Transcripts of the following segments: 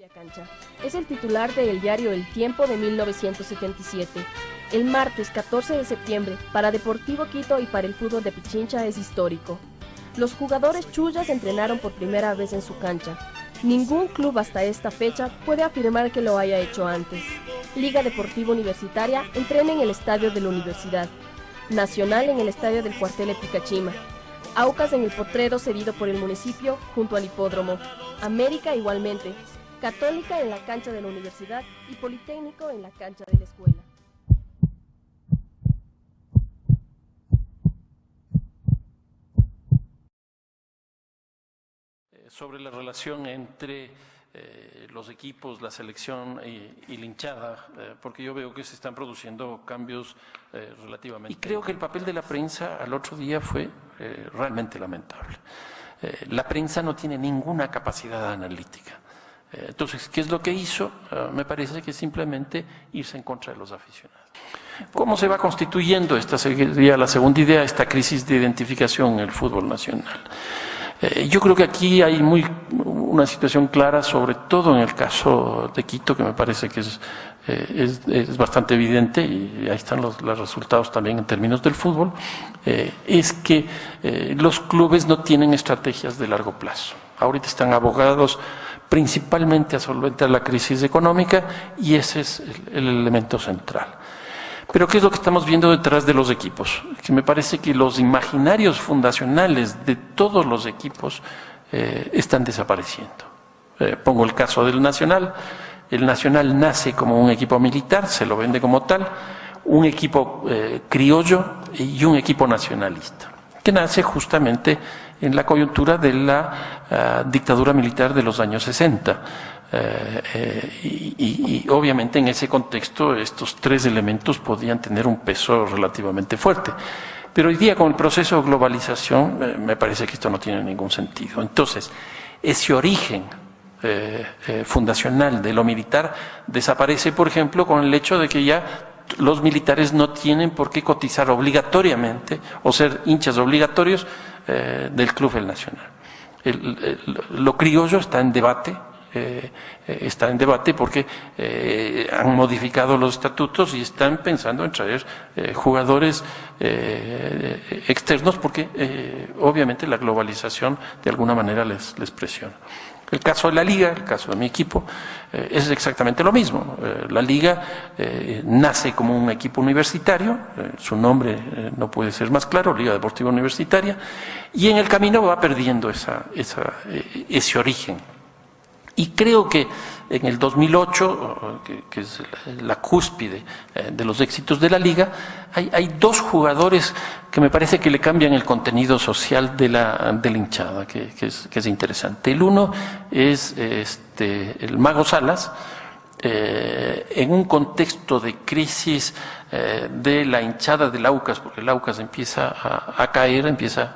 Cancha. Es el titular del diario El Tiempo de 1977. El martes 14 de septiembre, para Deportivo Quito y para el fútbol de Pichincha es histórico. Los jugadores chullas entrenaron por primera vez en su cancha. Ningún club hasta esta fecha puede afirmar que lo haya hecho antes. Liga Deportiva Universitaria entrena en el estadio de la Universidad. Nacional en el estadio del cuartel de Picachima. Aucas en el potrero cedido por el municipio junto al hipódromo. América igualmente. Católica en la cancha de la universidad y Politécnico en la cancha de la escuela. Sobre la relación entre los equipos, la selección y la hinchada, porque yo veo que se están produciendo cambios relativamente. Y creo que el papel de la prensa al otro día fue realmente lamentable. La prensa no tiene ninguna capacidad analítica. Entonces, ¿qué es lo que hizo? Me parece que simplemente irse en contra de los aficionados. ¿Cómo se va constituyendo, esta sería la segunda idea, esta crisis de identificación en el fútbol nacional? Yo creo que aquí hay una situación clara, sobre todo en el caso de Quito, que me parece que es bastante evidente, y ahí están los resultados también en términos del fútbol, es que los clubes no tienen estrategias de largo plazo. Ahorita están abocados principalmente a solventar la crisis económica y ese es el elemento central. Pero ¿qué es lo que estamos viendo detrás de los equipos? Que me parece que los imaginarios fundacionales de todos los equipos están desapareciendo. Pongo el caso del Nacional. El Nacional nace como un equipo militar, se lo vende como tal, un equipo criollo y un equipo nacionalista, que nace justamente en la coyuntura de la dictadura militar de los años 60. Y obviamente en ese contexto estos tres elementos podían tener un peso relativamente fuerte. Pero hoy día con el proceso de globalización me parece que esto no tiene ningún sentido. Entonces, ese origen fundacional de lo militar desaparece, por ejemplo, con el hecho de que ya los militares no tienen por qué cotizar obligatoriamente o ser hinchas obligatorios del Club El Nacional. Lo criollo está en debate. Porque han modificado los estatutos y están pensando en traer jugadores externos porque obviamente la globalización de alguna manera les presiona. El caso de la Liga, el caso de mi equipo, es exactamente lo mismo. La Liga nace como un equipo universitario, su nombre no puede ser más claro, Liga Deportiva Universitaria, y en el camino va perdiendo ese origen. Y creo que en el 2008, que es la cúspide de los éxitos de la Liga, hay dos jugadores que me parece que le cambian el contenido social de la hinchada, que es interesante. El uno es el Mago Salas, en un contexto de crisis de la hinchada del Aucas, porque el Aucas empieza a caer, empieza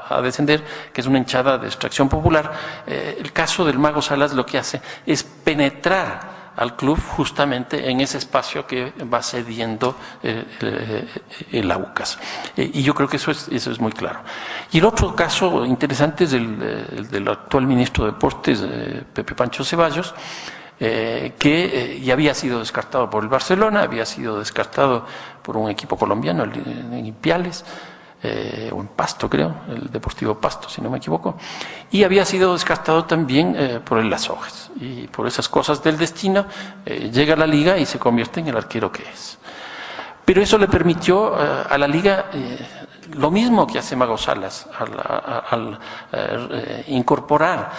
a descender, que es una hinchada de extracción popular. El caso del Mago Salas lo que hace es penetrar al club justamente en ese espacio que va cediendo el Aucas. Y yo creo que eso es muy claro. Y el otro caso interesante es el del actual ministro de Deportes, Pepe Pancho Ceballos, que ya había sido descartado por el Barcelona, había sido descartado por un equipo colombiano, en Ipiales, o en Pasto creo, el Deportivo Pasto si no me equivoco, y había sido descartado también por el Las Hojas, y por esas cosas del destino llega a la Liga y se convierte en el arquero que es. Pero eso le permitió a la Liga lo mismo que hace Mago Salas al incorporar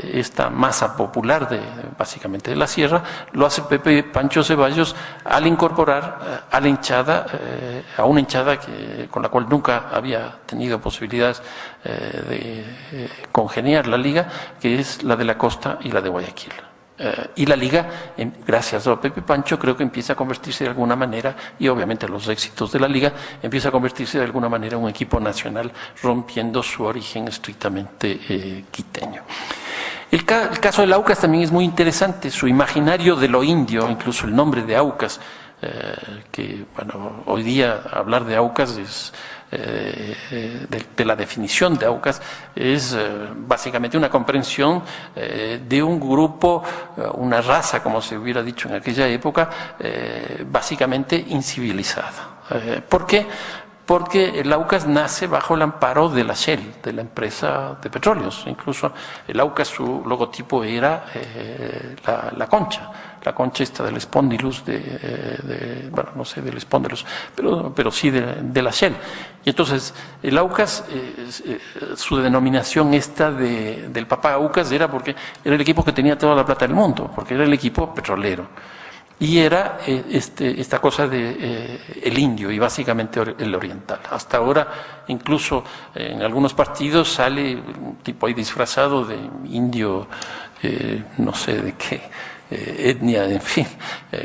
esta masa popular básicamente de la sierra, lo hace Pepe Pancho Ceballos al incorporar a la hinchada, a una hinchada con la cual nunca había tenido posibilidades de congeniar la Liga, que es la de la costa y la de Guayaquil. Y la Liga, gracias a Pepe Pancho, creo que empieza a convertirse de alguna manera, y obviamente los éxitos de la Liga, empieza a convertirse de alguna manera en un equipo nacional, rompiendo su origen estrictamente quiteño. El caso del Aucas también es muy interesante, su imaginario de lo indio, incluso el nombre de Aucas, que bueno, hoy día hablar de Aucas es de la definición de Aucas es básicamente una comprensión de un grupo, una raza, como se hubiera dicho en aquella época, básicamente incivilizada. ¿Por qué? Porque el Aucas nace bajo el amparo de la Shell, de la empresa de petróleos. Incluso el Aucas, su logotipo era la concha. La concha esta del Spondylus, bueno, no sé del Spondylus, pero sí de la Shell. Y entonces el Aucas, su denominación esta del papá Aucas era porque era el equipo que tenía toda la plata del mundo, porque era el equipo petrolero. Y era esta cosa de el indio y básicamente el oriental. Hasta ahora, incluso en algunos partidos sale un tipo ahí disfrazado de indio, no sé de qué etnia, en fin,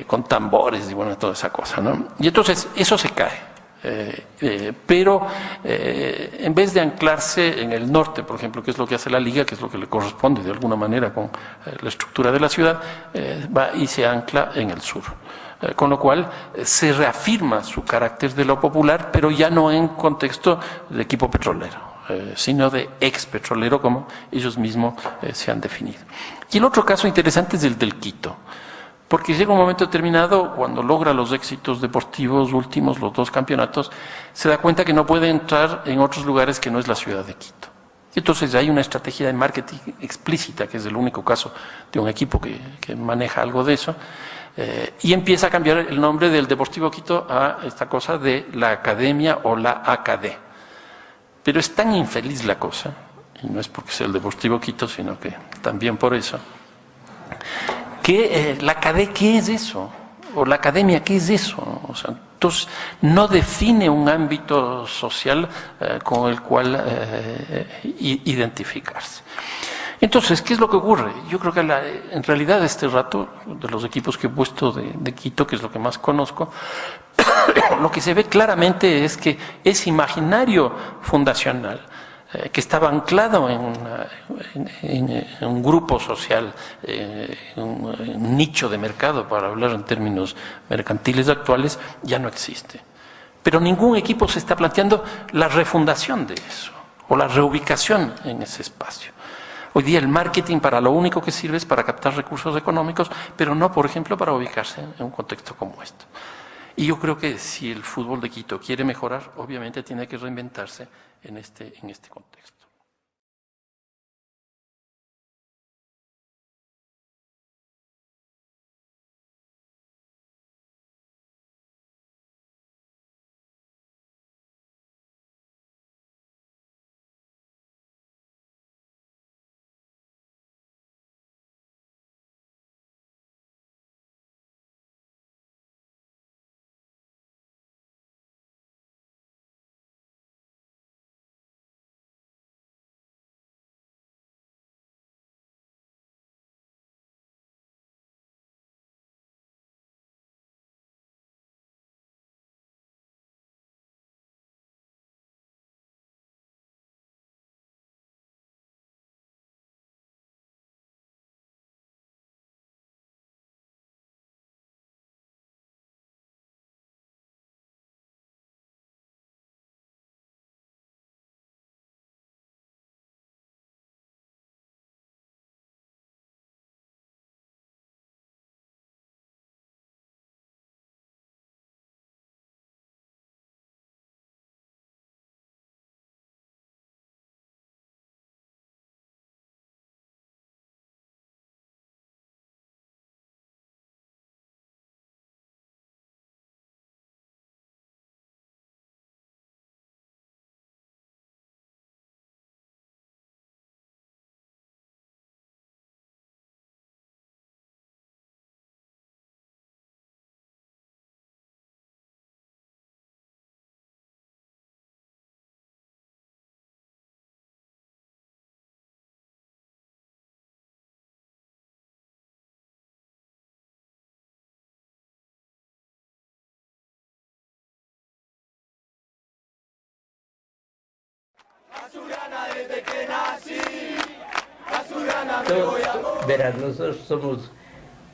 con tambores y bueno, toda esa cosa, ¿no? Y entonces eso se cae. Pero en vez de anclarse en el norte, por ejemplo, que es lo que hace la Liga, que es lo que le corresponde de alguna manera con la estructura de la ciudad, va y se ancla en el sur. Con lo cual se reafirma su carácter de lo popular, pero ya no en contexto de equipo petrolero, sino de ex petrolero, como ellos mismos se han definido. Y el otro caso interesante es el del Quito. Porque llega un momento determinado, cuando logra los éxitos deportivos últimos, los 2 campeonatos, se da cuenta que no puede entrar en otros lugares que no es la ciudad de Quito. Y entonces hay una estrategia de marketing explícita, que es el único caso de un equipo que maneja algo de eso, y empieza a cambiar el nombre del Deportivo Quito a esta cosa de la Academia o la ACAD. Pero es tan infeliz la cosa, y no es porque sea el Deportivo Quito, sino que también por eso, que la ACAD, ¿qué es eso? O la academia, ¿qué es eso? O sea, entonces, no define un ámbito social con el cual identificarse. Entonces, ¿qué es lo que ocurre? Yo creo que en realidad este rato, de los equipos que he puesto de Quito, que es lo que más conozco, lo que se ve claramente es que ese imaginario fundacional, que estaba anclado en un grupo social, en un nicho de mercado, para hablar en términos mercantiles actuales, ya no existe. Pero ningún equipo se está planteando la refundación de eso, o la reubicación en ese espacio. Hoy día el marketing para lo único que sirve es para captar recursos económicos, pero no, por ejemplo, para ubicarse en un contexto como este. Y yo creo que si el fútbol de Quito quiere mejorar, obviamente tiene que reinventarse en este contexto. Azulgrana desde que nací, Azulgrana me voy a morir. Verás, nosotros somos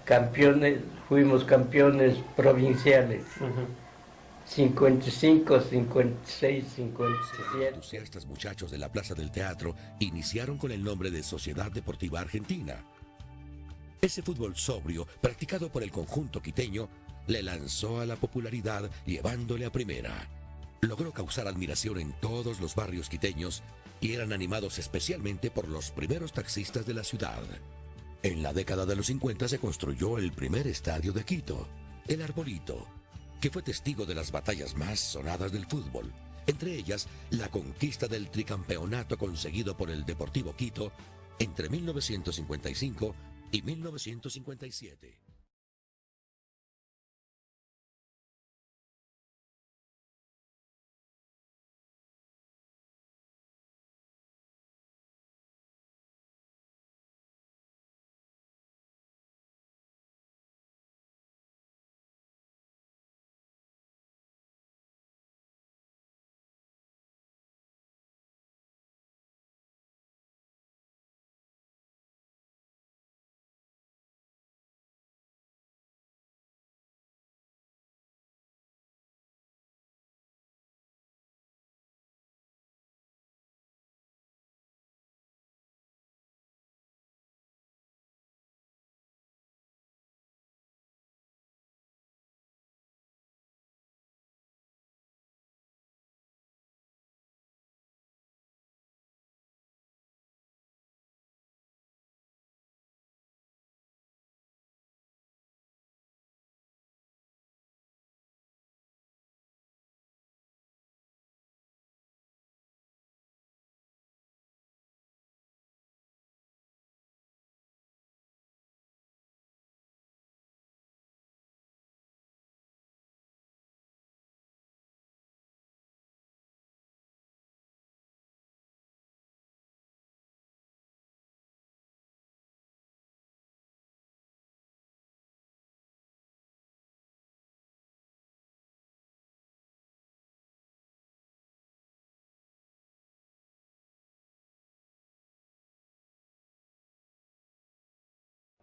campeones, fuimos campeones provinciales. 55, 56, 57. Los entusiastas muchachos de la Plaza del Teatro iniciaron con el nombre de Sociedad Deportiva Argentina. Ese fútbol sobrio, practicado por el conjunto quiteño, le lanzó a la popularidad llevándole a primera. Logró causar admiración en todos los barrios quiteños y eran animados especialmente por los primeros taxistas de la ciudad. En la década de los 50 se construyó el primer estadio de Quito, el Arbolito, que fue testigo de las batallas más sonadas del fútbol, entre ellas la conquista del tricampeonato conseguido por el Deportivo Quito entre 1955 y 1957.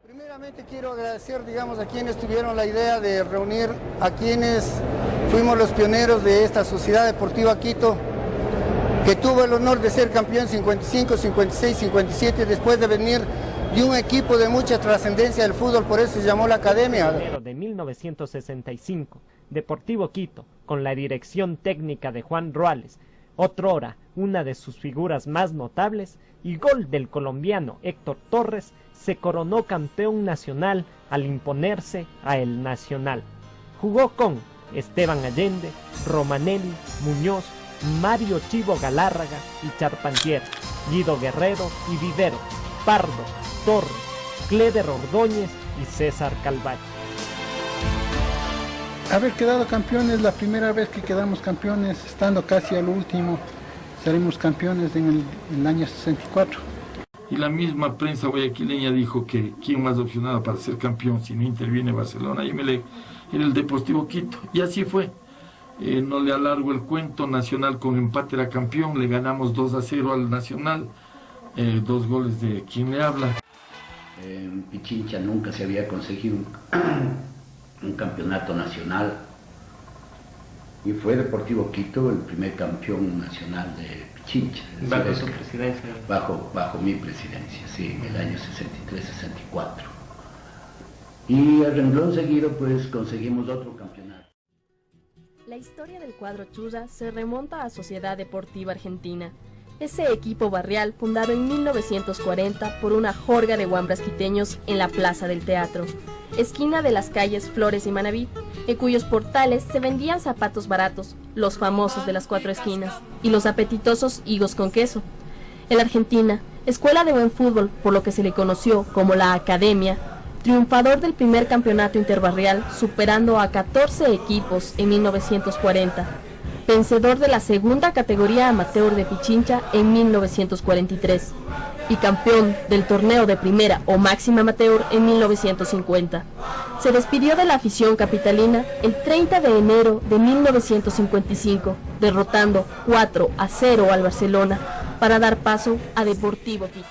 Primeramente quiero agradecer, digamos, a quienes tuvieron la idea de reunir a quienes fuimos los pioneros de esta Sociedad Deportiva Quito, que tuvo el honor de ser campeón 55, 56, 57, después de venir de un equipo de mucha trascendencia del fútbol, por eso se llamó la Academia. En enero de 1965, Deportivo Quito, con la dirección técnica de Juan Ruales, otrora una de sus figuras más notables, y gol del colombiano Héctor Torres, se coronó campeón nacional al imponerse a El Nacional. Jugó con Esteban Allende, Romanelli, Muñoz, Mario Chivo Galárraga y Charpentier, Guido Guerrero y Vivero, Pardo, Torres, Cléder Ordóñez y César Calvache. Haber quedado campeones, la primera vez que quedamos campeones, estando casi al último, seremos campeones en el año 64. Y la misma prensa guayaquileña dijo que quién más opcionado para ser campeón si no interviene Barcelona y Emelec era el Deportivo Quito. Y así fue. No le alargo el cuento, Nacional con empate era campeón, le ganamos 2-0 al Nacional, 2 goles de quien le habla. En Pichincha nunca se había conseguido un campeonato nacional y fue Deportivo Quito el primer campeón nacional de Pichincha. ¿Bajo su presidencia? Bajo mi presidencia, sí, en el año 63-64. Y al renglón seguido pues conseguimos otro campeonato. La historia del cuadro Chuya se remonta a Sociedad Deportiva Argentina, ese equipo barrial fundado en 1940 por una jorga de guambras quiteños en la Plaza del Teatro, esquina de las calles Flores y Manaví, en cuyos portales se vendían zapatos baratos, los famosos de las 4 esquinas, y los apetitosos higos con queso. En la Argentina, escuela de buen fútbol, por lo que se le conoció como la Academia, triunfador del primer campeonato interbarrial, superando a 14 equipos en 1940, vencedor de la segunda categoría amateur de Pichincha en 1943 y campeón del torneo de primera o máxima amateur en 1950. Se despidió de la afición capitalina el 30 de enero de 1955, derrotando 4-0 al Barcelona para dar paso a Deportivo Quito.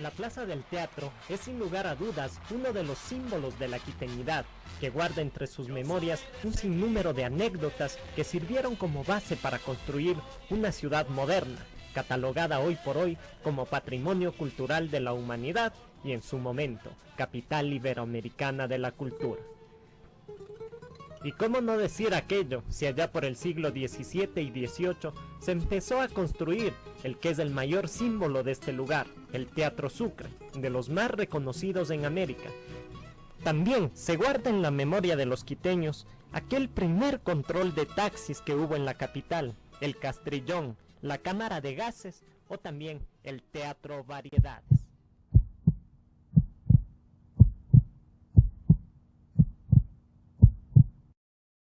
La Plaza del Teatro es sin lugar a dudas uno de los símbolos de la quiteñidad, que guarda entre sus memorias un sinnúmero de anécdotas que sirvieron como base para construir una ciudad moderna, catalogada hoy por hoy como Patrimonio Cultural de la Humanidad y en su momento, capital iberoamericana de la cultura. Y cómo no decir aquello, si allá por el siglo XVII y XVIII se empezó a construir el que es el mayor símbolo de este lugar, el Teatro Sucre, de los más reconocidos en América. También se guarda en la memoria de los quiteños aquel primer control de taxis que hubo en la capital, el Castrillón, la Cámara de Gases o también el Teatro Variedades.